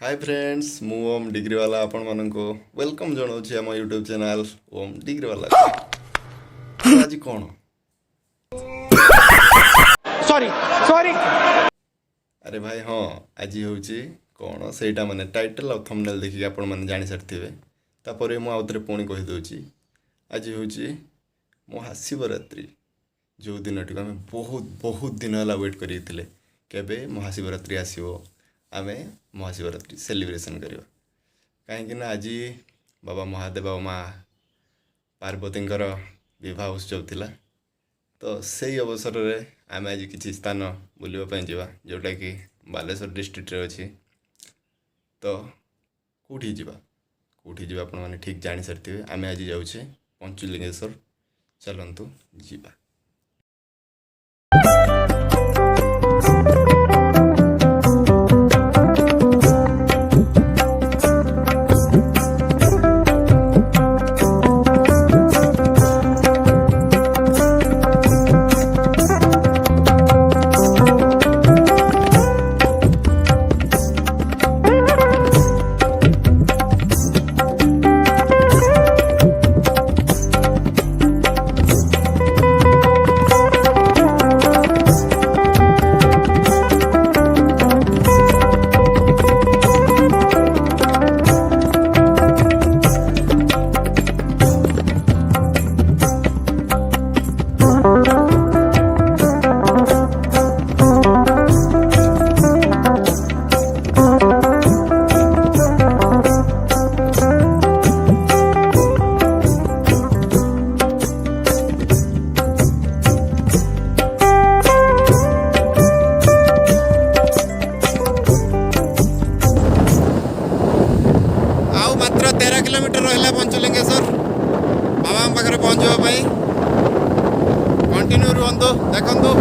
Hi friends मु ओम degree वाला आपण मानको वेलकम जनाऊँ आम यूट्यूब चैनल ओम डिग्री वाला आज कौन सॉरी सॉरी अरे भाई हाँ आज हूँ कौन से माने टाइटल और थंबनेल देखिए आपण मैंने जानी सारी तापर मुझे पुणी कहीदे आज हूँ महाशिवरात्रि जो दिन टी आम बहुत बहुत दिन है वेट करते केबे महाशिवरात्रि आसो आम महाशिवरात्रि सेलिब्रेशन करवा कहीं आज बाबा महादेव और माँ पार्वती विवाह उत्सव थिला तो से अवसर में आम आज किसी स्थान बुलवाई जावा जोटा कि बालेश्वर डिस्ट्रिक्ट रे अच्छी तो कौटी जावा आपण मैंने ठीक जानी सारी आम आज जाऊे पंचलिंगेश्वर चलतु जीवा। मात्र 13 किलोमीटर रहा पंचलिंगेश्वर बाबा पाखे पहुँचवाई कंटिन्यू रुहतु देखु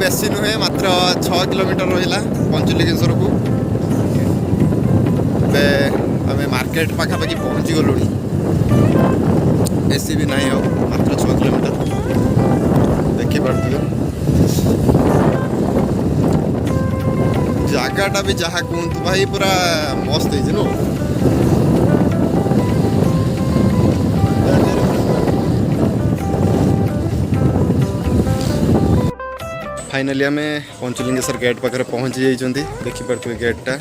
बेसी नुहे मात्र 6 किलोमीटर रहा पंचलिंगेश्वर को आम मार्केट पाखापाखि पहुँची गलु बेसी भी नहीं हो मात्र 6 किलोमीटर देखिपे जगाटा भी जहाँ कहतु भाई पूरा मस्त है फाइनाली आम पंचलिंगेश्वर गेट पाखे पहुँची जाइए देखिपे गेटा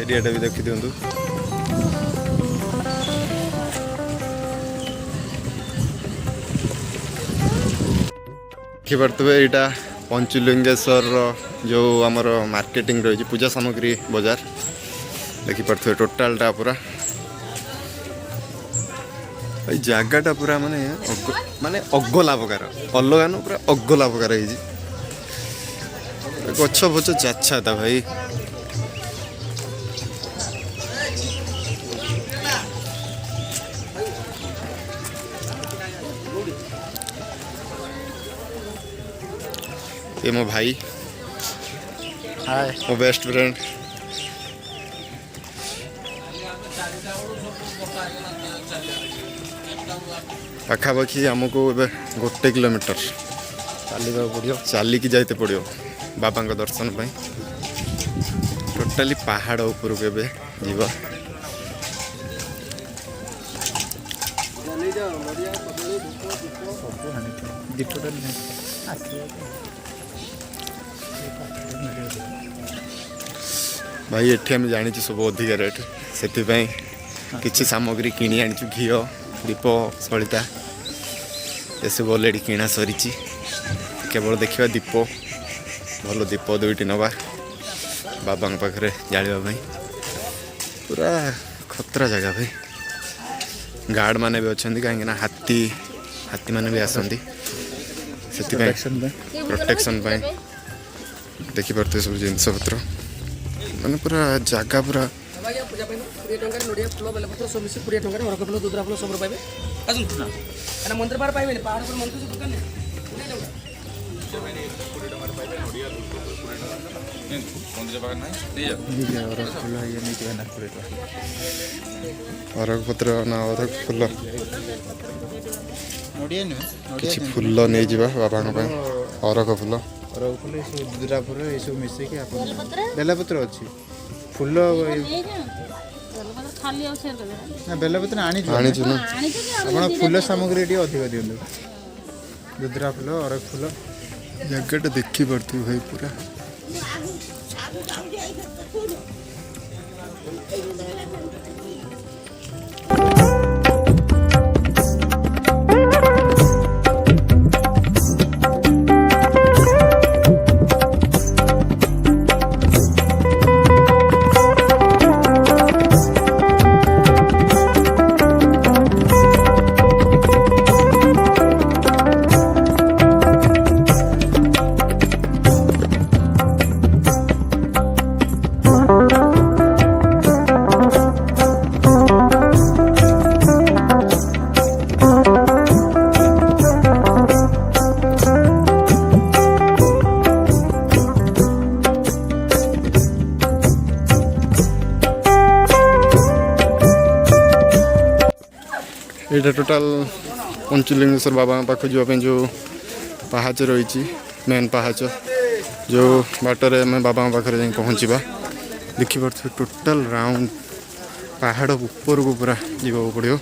एरियाटा भी देखी दिंतु देखिपे यहाँ पंचलिंगेश्वर जो आमर मार्केटिंग रही पूजा सामग्री बाजार देखिपे टोटालटा पूरा जगाटा पूरा माने अगला प्रकार अलग न पूरा अगला प्रकार गछ फछ चाचा था भाई ये मो भाई हाय मो बेस्ट फ्रेंड पाखापाखि आमको गोटे किलोमीटर चलिकी जाते पड़ो बाबा दर्शन पाई टोटाली पहाड़ ऊपर के जीवा भाई एठी हम जानी सब अधिक रेट से किसी सामग्री किणी आनी घी दीप सलिता ये सब अलरेडी किणा सरी केवल देखा दीप भल दीप दुईटी नवा बाबा पाखे जावाई पूरा खतरा जगह भाई गार्ड माने भी अच्छा कहीं हाथी हाथी माने भी आसती प्रोटेक्शन देखिपे सब जिनपतर ମାନେ ପୁରା ଜାଗା ପୁରା ଆଜ୍ଞା ପୂଜା ପାଇଁ 20 ଟଙ୍କାରେ ନଡ଼ିଆ ଫୁଲ ବେଲପତ୍ର ସବୁ ମିଶି 20 ଟଙ୍କାରେ ଅରଖ ଫୁଲ ଦୁଦରା ଫୁଲ ସବୁ ପାଇବେ ଆସନ୍ତୁ ନା କାରଣ ମନ୍ଦିର ପାର ପାଇବେନି ପାହାଡ଼ ଉପରେ ମନ୍ଦିର ଦୋକାନ ନାହିଁ 20 ଟଙ୍କା ଅରଖ ପତ୍ର ନା ଅରଖ ଫୁଲ ନଡ଼ିଆ ନୁହେଁ କିଛି ଫୁଲ ନେଇଯିବା ବାବାଙ୍କ ପାଇଁ ଅରଖ ଫୁଲ ଅରଖ ଫୁଲ ଏସବୁ ଦୁଦରା ଫୁଲ ଏସବୁ ମିଶେଇକି ଆପଣ ବେଲପତ୍ର ଅଛି ଫୁଲ ନା ବେଲପତ୍ର ଆଣିଛୁ ନା ଆପଣ ଫୁଲ ସାମଗ୍ରୀ ଟିକେ ଅଧିକ ଦିଅନ୍ତୁ ଦୁଦରା ଫୁଲ ଅରଖ ଫୁଲ ଜାଗାଟା ଦେଖିପାରୁଥିବୁ ଭାଇ ପୁରା ଏଇଟା ଟୋଟାଲ ପଞ୍ଚଲିଙ୍ଗେଶ୍ୱର ବାବାଙ୍କ ପାଖକୁ ଯିବା ପାଇଁ ଯେଉଁ ପାହାଚ ରହିଛି ମେନ୍ ପାହାଚ ଯେଉଁ ବାଟରେ ଆମେ ବାବାଙ୍କ ପାଖରେ ଯାଇ ପହଞ୍ଚିବା ଦେଖିପାରୁଥିବେ ଟୋଟାଲ ରାଉଣ୍ଡ ପାହାଡ଼ ଉପରକୁ ପୁରା ଯିବାକୁ ପଡ଼ିବ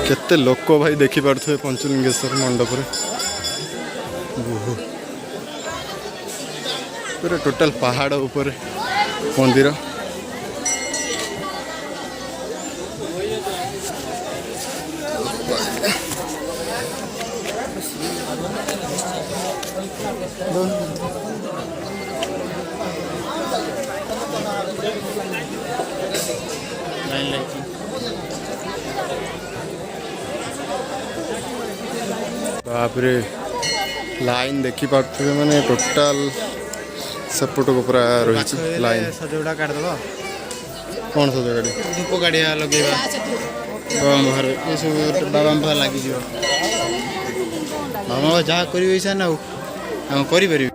କେତେ ଲୋକ ଭାଇ ଦେଖିପାରୁଥିବେ ପଞ୍ଚଲିଙ୍ଗେଶ୍ୱର ମଣ୍ଡପରେ ପୁରା ଟୋଟାଲ ପାହାଡ଼ ଉପରେ ମନ୍ଦିର बापरे लाइन देखी पार्थे माने टोटाल सेपट को पूरा रही लाइन सजौड़ा काटिदेव कौन सजगाड़ी धूप गाड़िया लगेगा बाबा घर ये सब बाबा पाखे लग बाबा जहाँ करेंगे सा ना करें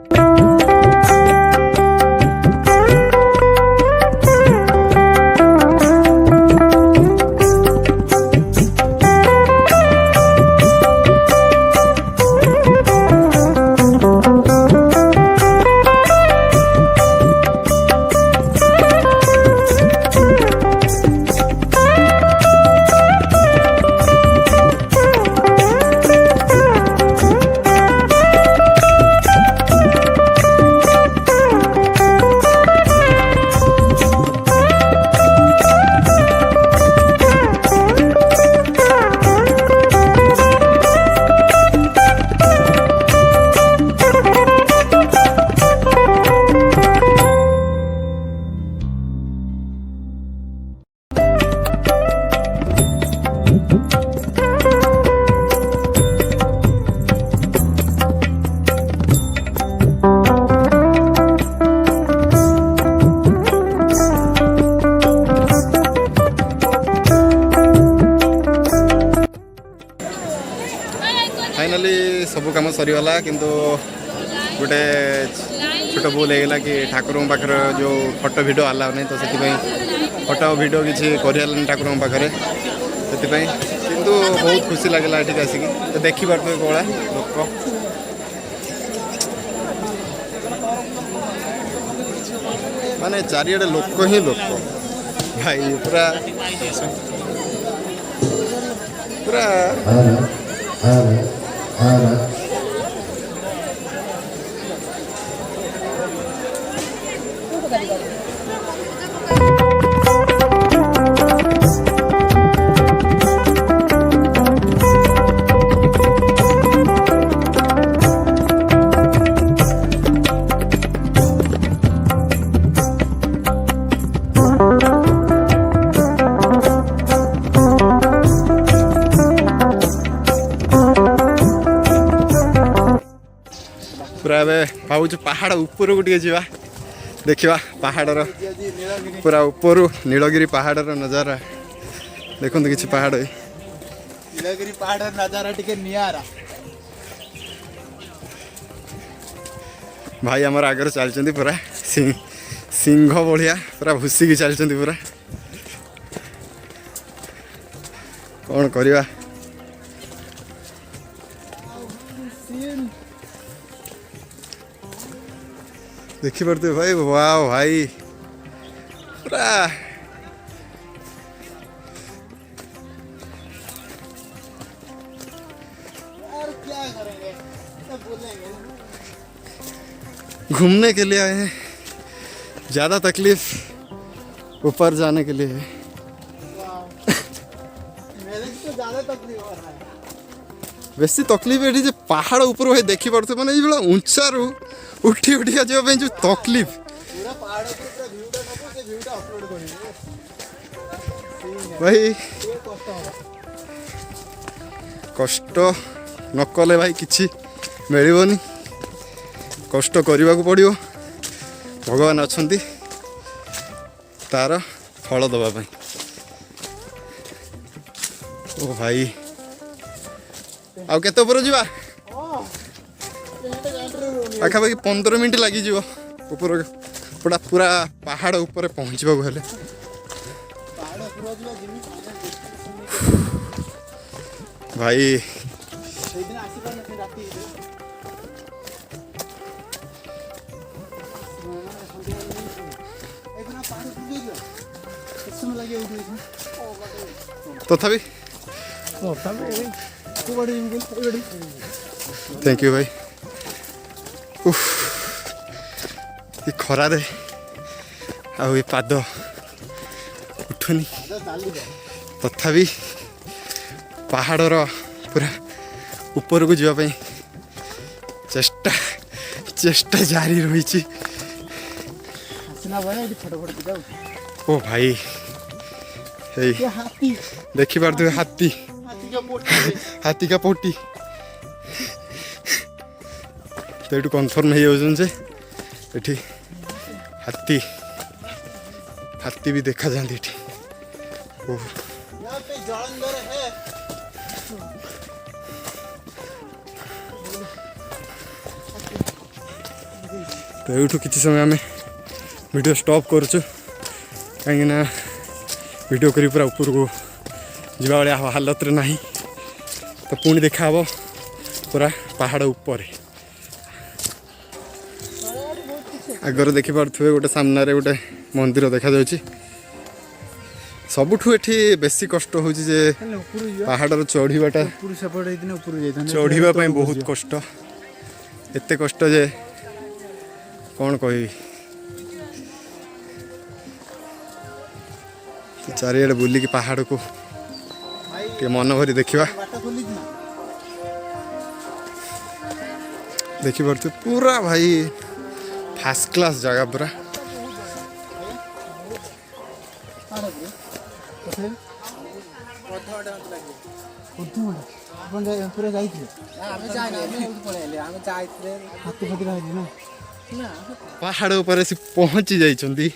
फाइनाली सब कम सरीगला किंतु गोटे छोट भूल होगा कि ठाकुर पाखे जो फोटो भिडियो अलाउ नहीं तो से फोटो भिडियो किसी कर ठाकुर पाखे से କିନ୍ତୁ ବହୁତ ଖୁସି ଲାଗିଲା ଏଠିକି ଆସିକି। ତ ଦେଖିପାରୁଥିବେ କୋଉଭଳିଆ ଲୋକ, ମାନେ ଚାରିଆଡ଼େ ଲୋକ ହିଁ ଲୋକ ଭାଇ, ପୁରା ପୁରା ପୁରା ଏବେ ଭାବୁଛୁ ପାହାଡ଼ ଉପରକୁ ଟିକେ ଯିବା, ଦେଖିବା ପାହାଡ଼ର ପୁରା ଉପରୁ ନୀଳଗିରି ପାହାଡ଼ର ନଜାରା। ଦେଖନ୍ତୁ କିଛି ପାହାଡ଼, ନୀଳଗିରି ପାହାଡ଼ର ନଜାରା ଟିକେ ନିଆରା। ଭାଇ ଆମର ଆଗରେ ଚାଲିଛନ୍ତି ପୁରା ସିଂହ ଭଳିଆ, ପୁରା ଭୁସିକି ଚାଲିଛନ୍ତି ପୁରା। କ'ଣ କରିବା, ଦେଖିପାରୁଥିବେ ଭାଇ। ୱାଓ ଭାଇ, ପୁରା घूमने के लिए आए हैं, ज़्यादा तकलीफ ऊपर जाने के लिए है। बेसी तकलीफ ये जे पहाड़ ऊपर भाई देखी पार्थ मैंने ये उंचा रू उठी उठिका जावाई जो तकलीफ, भाई कष्ट न कले भाई किसी मिलबनी, कष्ट करने को पड़ो। भगवान अच्छा तार फल दवापाई। ओ भाई आउ केते ऊपर जीवा, पाखापाखि 15 मिनट लगी ऊपर पूरा पूरा पहाड़ ऊपर पहुँचवा हेले। भाई तथापि थैंक यू भाई। ये खरा दे आउ ये पाद उठुनी, तथापि पहाड़र पूरा ऊपर को जावाई चेष्टा चेष्टा जारी रही। ओ भाई देखी पार्थे हाथी, हाथी का पोटी तो ये कन्फर्म हो जाए हाथी हाथी भी देखा जाती ये। तो ये किसी समय आम वीडियो स्टॉप करुचु कहीं वीडियो करी पूरा ऊपर को जीवा भाया हालत रे नहीं। तो पुणी देखा पूरा पहाड़ ऊपर आगर देखी पारे गोटे सामने गोटे मंदिर देखा जाउछि। सबुठु एठी बेसी कष्ट होउछि जे पहाड़ चढ़ीबाटा, चढ़ीबा पई बहुत कष्ट, एते कष्ट जे कौन कहि। चारिआडे बुलिकी पहाड़ को टे मन भरी देखा, देखी पार्थे पूरा भाई फास्ट क्लास जगह पूरा। पहाड़ ऊपर से पहुंची जाइछंती,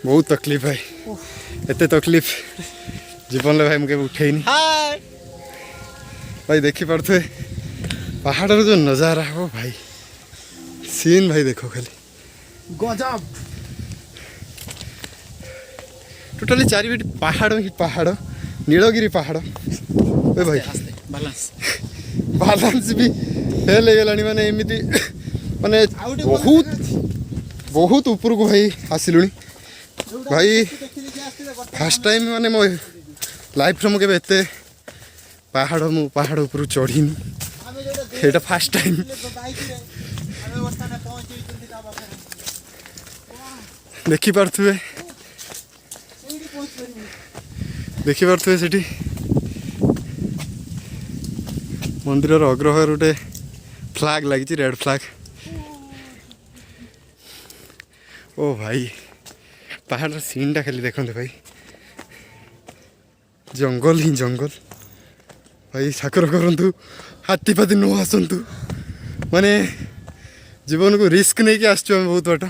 बहुत तकलीफ है। एते तकलीफ जीवन में भाई मुझे उठेनी भाई। देखी पार्थे पहाड़ जो नजारा हो भाई, सीन भाई देखो खाली गजब। टोटाली चारिपट पहाड़ ही पहाड़, नीलगिरी पहाड़ ए भाई बालांस भी फेल हो गलानी माने एमती माने बहुत बहुत ऊपर को भाई आसिलुनी भाई फर्स्ट टाइम माने मो लाइफ रे मु केबे एते पहाड़ ऊपर चढ़ीनी एटा फर्स्ट टाइम देखि पार्थुवे सेठी मंदिर अग्रह गोटे फ्लैग लगी रेड फ्लैग ओ भाई पहाड़ सीन टा खाली देखते भाई जंगल ही जंगल भाई साकर करूँ हाथी फाती न आसतु माने जीवन को रिस्क नहीं कि आसचु आम बहुत बाट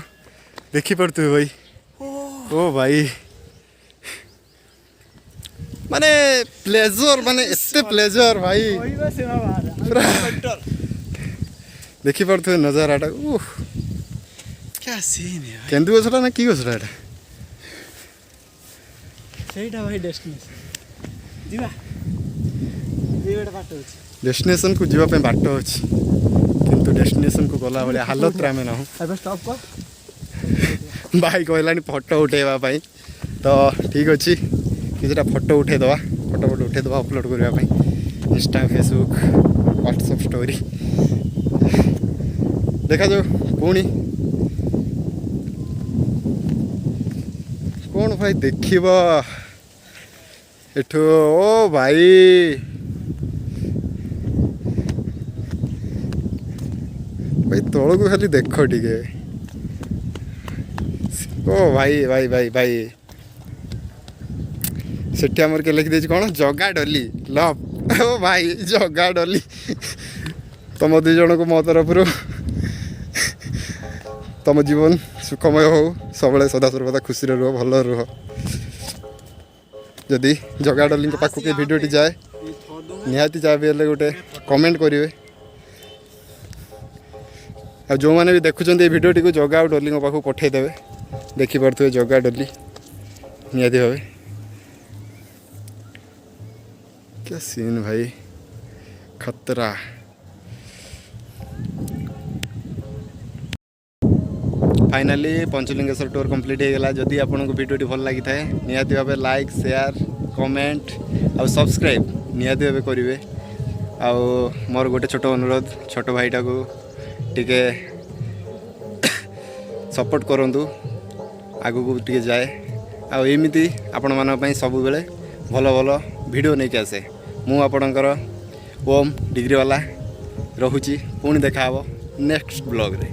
देखिपे भाई ओ भाई माने प्लेजर माने एते प्लेजर भाई देखिपे नजाराटा क्या सीन है केन्दु गछटा ना कि गछटा एटा ସେଇଟା ଭାଇ ଡେଷ୍ଟିନେସନ ଯିବା ଏଇଟା ବାଟ ଅଛି डेस्टिनेशन को जीवा बाट अच्छी किंतु डेस्टिनेशन को गला भाई हालत आम ना ଏବେ ଷ୍ଟପ୍ କର भाई कहलानी फोटो उठेवाई तो ठीक अच्छे किसी फोटो उठेदवा फोटो उठेदवा अपलोड करने इंस्टा फेसबुक व्हाट्सएप स्टोरी देखा जाओ पुणी कौन भाई देखा एठू ओ भाई भाई तौल को खाली देख टे ओ भाई भाई भाई भाई सेठी आमर के लिखी कौन जगा डली लव ओ भाई जगा डली तुम दुई जन को मो तरफ तुम जीवन सुखमय हो सब सदा सर्वदा खुशी रुह भल रुह जदि जगा डली पाखक भिडियोटी जाए निहाती जाए गोटे कमेंट करेंगे आ जो मैंने भी देखुं ये भिडियोटी को जगा और डली पाखक पठेदेवे देखिपे जगा डली निहाती भावे क्या सीन भाई खतरा फाइनाली पंचलिंगेश्वर टूर कंप्लीट हो गला जदि आपको भिडियोटी भल लगी थाए निहाती भावे लाइक शेयर कमेंट और सब्सक्राइब निहाती भावे करेंगे आउ मोर गोटे छोट अनुरोध छोट भाईटा को टिके सपोर्ट करूँ आगू को टिके जाए आमती आपण मानी सब बेले भल भल वीडियो नहीं आसे मु आपणकर ओम डिग्री वाला रोची पुणी देखा नेक्स्ट ब्लॉग रे।